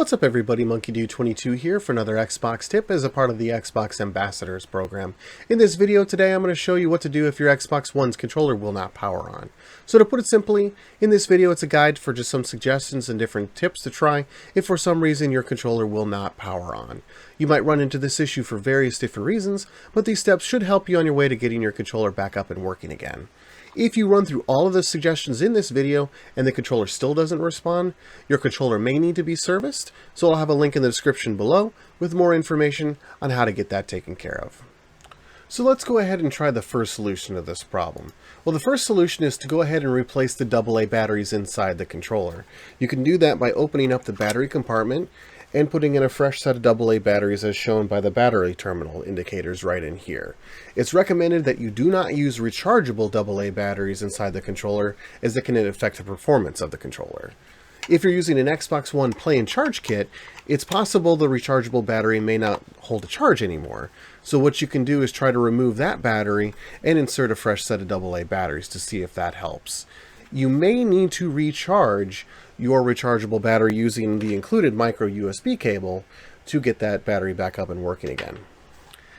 What's up everybody, MonkeyDude22 here for another Xbox tip as a part of the Xbox Ambassadors program. In this video today I'm going to show you what to do if your Xbox One's controller will not power on. So to put it simply, in this video it's a guide for just some suggestions and different tips to try if for some reason your controller will not power on. You might run into this issue for various different reasons, but these steps should help you on your way to getting your controller back up and working again. If you run through all of the suggestions in this video and the controller still doesn't respond, your controller may need to be serviced, so I'll have a link in the description below with more information on how to get that taken care of. So let's go ahead and try the first solution to this problem. Well, the first solution is to go ahead and replace the AA batteries inside the controller. You can do that by opening up the battery compartment and putting in a fresh set of AA batteries as shown by the battery terminal indicators right in here. It's recommended that you do not use rechargeable AA batteries inside the controller, as it can affect the performance of the controller. If you're using an Xbox One Play and Charge kit, it's possible the rechargeable battery may not hold a charge anymore. So what you can do is try to remove that battery and insert a fresh set of AA batteries to see if that helps. You may need to recharge your rechargeable battery using the included micro USB cable to get that battery back up and working again.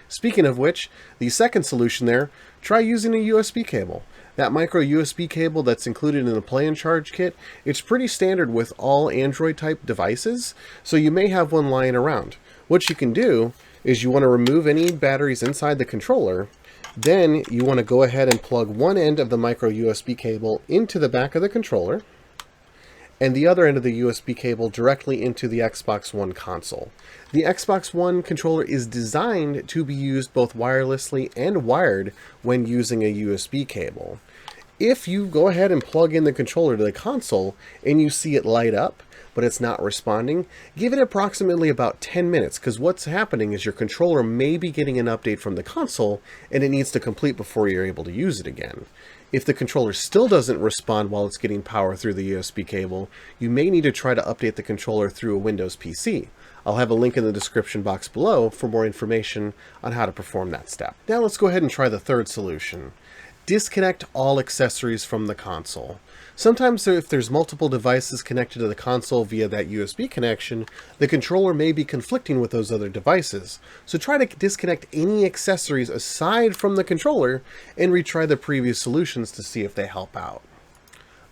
Speaking of which, the second solution there, try using a USB cable. That micro USB cable that's included in the Play and Charge kit, it's pretty standard with all Android type devices, so you may have one lying around. What you can do is you want to remove any batteries inside the controller. Then you want to go ahead and plug one end of the micro USB cable into the back of the controller and the other end of the USB cable directly into the Xbox One console. The Xbox One controller is designed to be used both wirelessly and wired when using a USB cable. If you go ahead and plug in the controller to the console and you see it light up, but it's not responding, give it approximately about 10 minutes, because what's happening is your controller may be getting an update from the console and it needs to complete before you're able to use it again. If the controller still doesn't respond while it's getting power through the USB cable, you may need to try to update the controller through a Windows PC. I'll have a link in the description box below for more information on how to perform that step. Now let's go ahead and try the third solution. Disconnect all accessories from the console. Sometimes if there's multiple devices connected to the console via that USB connection, the controller may be conflicting with those other devices. So try to disconnect any accessories aside from the controller and retry the previous solutions to see if they help out.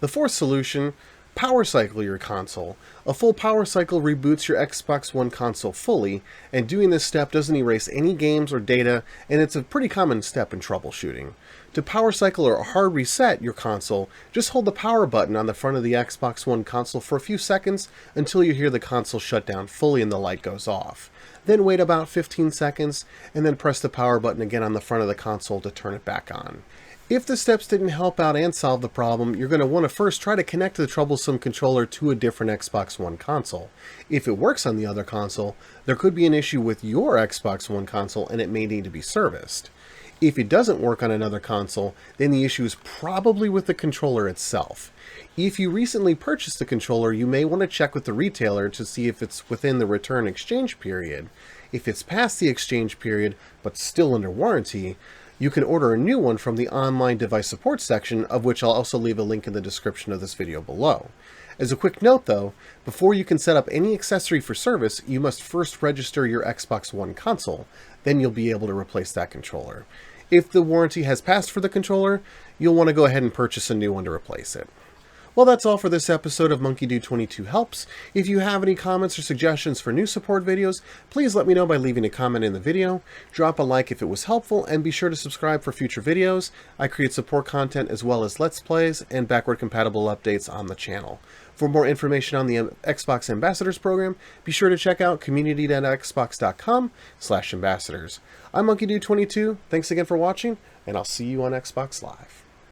The fourth solution, power cycle your console. A full power cycle reboots your Xbox One console fully, and doing this step doesn't erase any games or data, and it's a pretty common step in troubleshooting. To power cycle or hard reset your console, just hold the power button on the front of the Xbox One console for a few seconds until you hear the console shut down fully and the light goes off. Then wait about 15 seconds and then press the power button again on the front of the console to turn it back on. If the steps didn't help out and solve the problem, you're going to want to first try to connect the troublesome controller to a different Xbox One console. If it works on the other console, there could be an issue with your Xbox One console and it may need to be serviced. If it doesn't work on another console, then the issue is probably with the controller itself. If you recently purchased the controller, you may want to check with the retailer to see if it's within the return exchange period. If it's past the exchange period, but still under warranty, you can order a new one from the online device support section, of which I'll also leave a link in the description of this video below. As a quick note though, before you can set up any accessory for service, you must first register your Xbox One console. Then you'll be able to replace that controller. If the warranty has passed for the controller, you'll want to go ahead and purchase a new one to replace it. Well, that's all for this episode of MonkeyDude22 Helps. If you have any comments or suggestions for new support videos, please let me know by leaving a comment in the video. Drop a like if it was helpful, and be sure to subscribe for future videos. I create support content as well as Let's Plays and backward compatible updates on the channel. For more information on the Xbox Ambassadors program, be sure to check out community.xbox.com/ambassadors. I'm MonkeyDude22, thanks again for watching, and I'll see you on Xbox Live.